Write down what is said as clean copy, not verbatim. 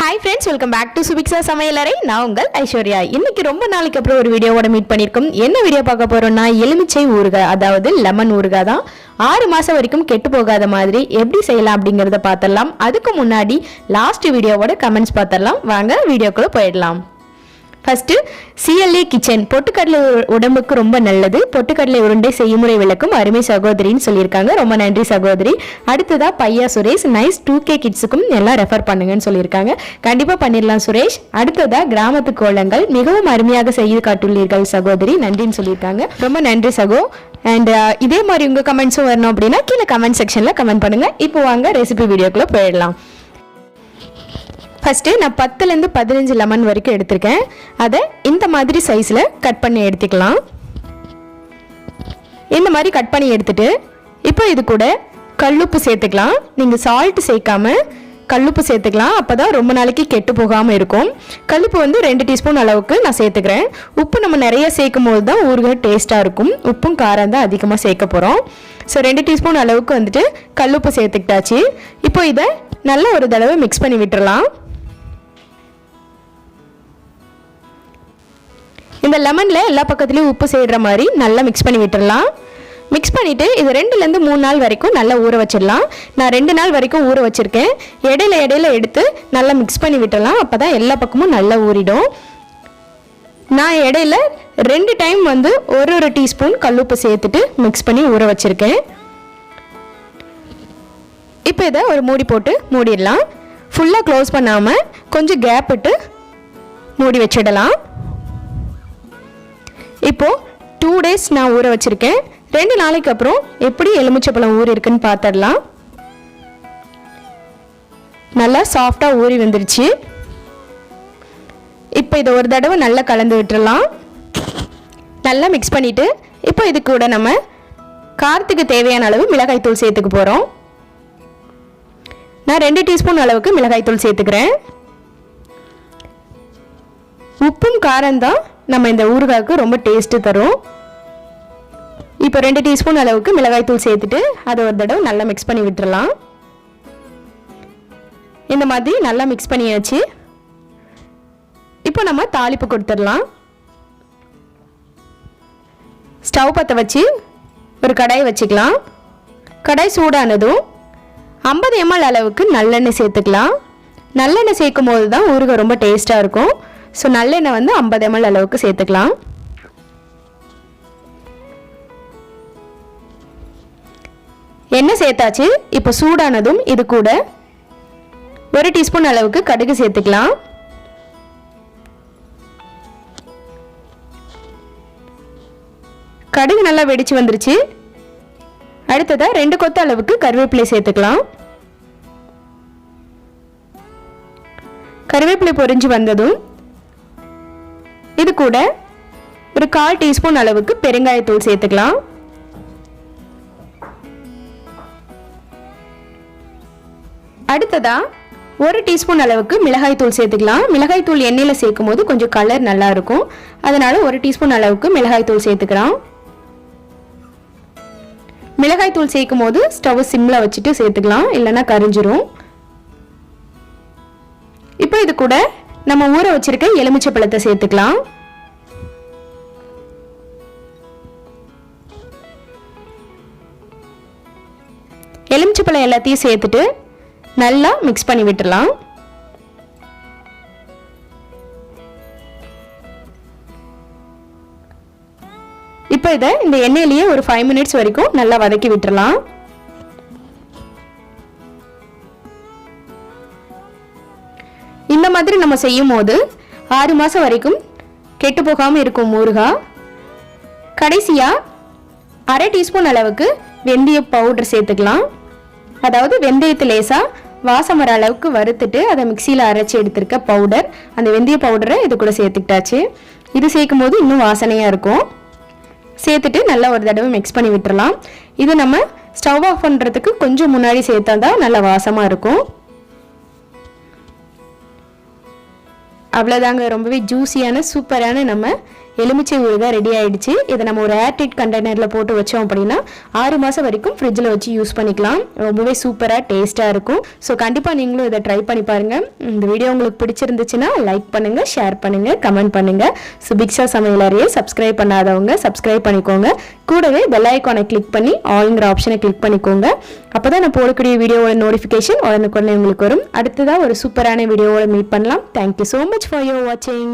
Hi friends, welcome back to Subhiksha Samayalarai. நான் உங்கள் ஐஸ்வர்யா. இன்னைக்கு ரொம்ப நாளைக்கு அப்புறம் ஒரு வீடியோவோட மீட் பண்ணிருக்கோம். என்ன வீடியோ பார்க்க போறோம்னா எலுமிச்சை ஊறுகாய், அதாவது லெமன் ஊறுகாய் தான். 6 மாசம் வரைக்கும் கெட்டு போகாத மாதிரி எப்படி செய்யலாம் அப்படிங்கறத பார்த்தறலாம். அதுக்கு முன்னாடி லாஸ்ட் வீடியோவோட கமெண்ட்ஸ் பார்த்தறலாம். வாங்க வீடியோக்குள்ள போயிடலாம். ஃபர்ஸ்ட் CLA கிச்சன் பொட்டுக்கடலை உடம்புக்கு ரொம்ப நல்லது. பொட்டுக்கடலை உருண்டை செய்முறை விளக்கும் அருமை சகோதரின்னு சொல்லியிருக்காங்க. ரொம்ப நன்றி சகோதரி. அடுத்ததா பையா சுரேஷ் நைஸ் 2K கிட்ஸுக்கும் எல்லாம் ரெஃபர் பண்ணுங்கன்னு சொல்லியிருக்காங்க. கண்டிப்பா பண்ணிடலாம் சுரேஷ். அடுத்ததா கிராமத்து கோலங்கள் மிகவும் அருமையாக செய்து காட்டுள்ளீர்கள் சகோதரி, நன்றின்னு சொல்லியிருக்காங்க. ரொம்ப நன்றி சகோ. அண்ட் இதே மாதிரி உங்க கமெண்ட்ஸும் வரணும் அப்படின்னா கீழே கமெண்ட் செக்ஷன்ல கமெண்ட் பண்ணுங்க. இப்போ வாங்க ரெசிபி வீடியோக்குள்ள போயிடலாம். ஃபஸ்ட்டு நான் 10லேருந்து 15 லெமன் வரைக்கும் எடுத்திருக்கேன். அதை இந்த மாதிரி சைஸில் கட் பண்ணி எடுத்துக்கலாம். இந்த மாதிரி கட் பண்ணி எடுத்துட்டு இப்போ இது கூட கல்லுப்பு சேர்த்துக்கலாம். நீங்கள் சால்ட் சேர்க்காம கல்லுப்பு சேர்த்துக்கலாம். அப்போ தான் ரொம்ப நாளைக்கு கெட்டு போகாமல் இருக்கும். கல்லுப்பு வந்து 2 டீஸ்பூன் அளவுக்கு நான் சேர்த்துக்கிறேன். உப்பு நம்ம நிறைய சேர்க்கும் போது தான் ஊறுகாய் டேஸ்ட்டாக இருக்கும். உப்பும் காரம் தான் அதிகமாக சேர்க்க போகிறோம். ஸோ 2 டீஸ்பூன் அளவுக்கு வந்துட்டு கல்லுப்பு சேர்த்துக்கிட்டாச்சு. இப்போ இதை நல்ல ஒரு தடவை மிக்ஸ் பண்ணி விட்டுறலாம். இந்த லெமனில் எல்லா பக்கத்துலேயும் உப்பு சேர்கிற மாதிரி நல்லா மிக்ஸ் பண்ணி விட்டுடலாம். மிக்ஸ் பண்ணிவிட்டு இது 2லேருந்து 3 நாள் வரைக்கும் நல்லா ஊற வச்சிடலாம். நான் 2 நாள் வரைக்கும் ஊற வச்சுருக்கேன். இடையில எடுத்து நல்லா மிக்ஸ் பண்ணி விட்டுடலாம். அப்போ தான் எல்லா பக்கமும் நல்லா ஊறிடும். நான் இடையில 2 டைம் வந்து ஒரு டீஸ்பூன் கல்லுப்பு சேர்த்துட்டு மிக்ஸ் பண்ணி ஊற வச்சுருக்கேன். இப்போ இதை ஒரு மூடி போட்டு மூடிடலாம். ஃபுல்லாக க்ளோஸ் பண்ணாமல் கொஞ்சம் கேப் விட்டு மூடி வச்சிடலாம். இப்போது 2 டேஸ் நான் ஊற வச்சுருக்கேன். 2 நாளைக்கு அப்புறம் எப்படி எலுமிச்சப்பழம் ஊறி இருக்குன்னு பார்த்துடலாம். நல்லா சாஃப்டாக ஊறி வந்துருச்சு. இப்போ இதை ஒரு தடவை நல்லா கலந்து விட்டுடலாம். நல்லா மிக்ஸ் பண்ணிவிட்டு இப்போ இது கூட நம்ம காரத்துக்கு தேவையான அளவு மிளகாய்த்தூள் சேர்த்துக்க போகிறோம். நான் 2 டீஸ்பூன் அளவுக்கு மிளகாய்த்தூள் சேர்த்துக்கிறேன். உப்பும் காரம் தான் நம்ம இந்த ஊறுகாய்க்கு ரொம்ப டேஸ்ட்டு தரும். இப்போ 2 டீஸ்பூன் அளவுக்கு மிளகாய்த்தூள் சேர்த்துட்டு அதை ஒரு தடவை நல்லா மிக்ஸ் பண்ணி விட்டுறலாம். இந்த மாதிரி நல்லா மிக்ஸ் பண்ணியாச்சு. இப்போ நம்ம தாளிப்பு கொடுத்துடலாம். ஸ்டவ் பற்ற வச்சு ஒரு கடாய் வச்சுக்கலாம். கடாய் சூடானதும் 50 ml அளவுக்கு நல்லெண்ணெய் சேர்த்துக்கலாம். நல்லெண்ணெய் சேர்க்கும் போது தான் ஊறுகாய் ரொம்ப டேஸ்ட்டாக இருக்கும். ஸோ நல்லெண்ணெய் வந்து 50 ml அளவுக்கு சேர்த்துக்கலாம். எண்ணெய் சேர்த்தாச்சு. இப்போ சூடானதும் இது கூட 1 டீஸ்பூன் அளவுக்கு கடுகு சேர்த்துக்கலாம். கடுகு நல்லா வெடிச்சு வந்துருச்சு. அடுத்ததாக 2 கொத்து அளவுக்கு கருவேப்பிலை சேர்த்துக்கலாம். கருவேப்பிலை பொரிஞ்சு வந்ததும் இது கூட ஒரு 1/4 டீஸ்பூன் அளவுக்கு பெருங்காயத்தூள் சேர்த்துக்கலாம். அடுத்ததா 1 டீஸ்பூன் அளவுக்கு மிளகாய்த்தூள் சேர்த்துக்கலாம். மிளகாய்த்தூள் எண்ணெயில் சேர்க்கும் போது கொஞ்சம் கலர் நல்லா இருக்கும். அதனால 1 டீஸ்பூன் அளவுக்கு மிளகாய்த்தூள் சேர்த்துக்கலாம். மிளகாய்த்தூள் சேர்க்கும் போது ஸ்டவ் சிம்மில் வச்சுட்டு சேர்த்துக்கலாம், இல்லைன்னா கரிஞ்சிரும். இப்போ இது கூட நம்ம ஊற வச்சிருக்க எலுமிச்சை பழத்தை சேர்த்துக்கலாம். எலுமிச்சை பழம் எல்லாத்தையும் சேர்த்துட்டு நல்லா மிக்ஸ் பண்ணி விட்டுறலாம். இப்போ இதை இந்த எண்ணெயிலேயே ஒரு 5 மினிட்ஸ் வரைக்கும் நல்லா வதக்கி விட்டுறலாம். இந்த மாதிரி நம்ம செய்யும் போது 6 மாதம் வரைக்கும் கெட்டு போகாமல் இருக்கும் ஊறுகாய். கடைசியாக 1/2 டீஸ்பூன் அளவுக்கு வெந்தய பவுடர் சேர்த்துக்கலாம். அதாவது வெந்தயத்தை லேசாக வாசம் வர அளவுக்கு வறுத்துட்டு அதை மிக்சியில் அரைச்சி எடுத்துருக்க பவுடர், அந்த வெந்தய பவுடரை இது கூட சேர்த்துக்கிட்டாச்சு. இது சேர்க்கும் போது இன்னும் வாசனையாக இருக்கும். சேர்த்துட்டு நல்லா ஒரு தடவை மிக்ஸ் பண்ணி விட்டுறலாம். இது நம்ம ஸ்டவ் ஆஃப் பண்ணுறதுக்கு கொஞ்சம் முன்னாடி சேர்த்தா தான் நல்லா வாசமாக இருக்கும். அவ்வளோதாங்க, ரொம்பவே ஜூஸியான சூப்பரான நம்ம எலுமிச்சை ஊறுகாய் ரெடி ஆயிடுச்சு. இதை நம்ம ஒரு ஏர்டைட் கண்டெய்னரில் போட்டு வச்சோம் அப்படின்னா 6 மாதம் வரைக்கும் ஃப்ரிட்ஜில் வச்சு யூஸ் பண்ணிக்கலாம். ரொம்பவே சூப்பராக டேஸ்ட்டாக இருக்கும். ஸோ கண்டிப்பாக நீங்களும் இதை ட்ரை பண்ணி பாருங்கள். இந்த வீடியோ உங்களுக்கு பிடிச்சிருந்துச்சுன்னா லைக் பண்ணுங்கள், ஷேர் பண்ணுங்கள், கமெண்ட் பண்ணுங்கள். சுபிக்ஷா சமையலறையை சப்ஸ்கிரைப் பண்ணாதவங்க சப்ஸ்கிரைப் பண்ணிக்கோங்க. கூடவே பெல் ஐகானை கிளிக் பண்ணி ஆல்ங்கிற ஆப்ஷனை கிளிக் பண்ணிக்கோங்க. அப்போ தான் நான் போடக்கூடிய வீடியோவோட நோட்டிஃபிகேஷன் உடனுக்குடனே உங்களுக்கு வரும். அடுத்ததாக ஒரு சூப்பரான வீடியோவோட மீட் பண்ணலாம். Thank you so much for your வாட்சிங்.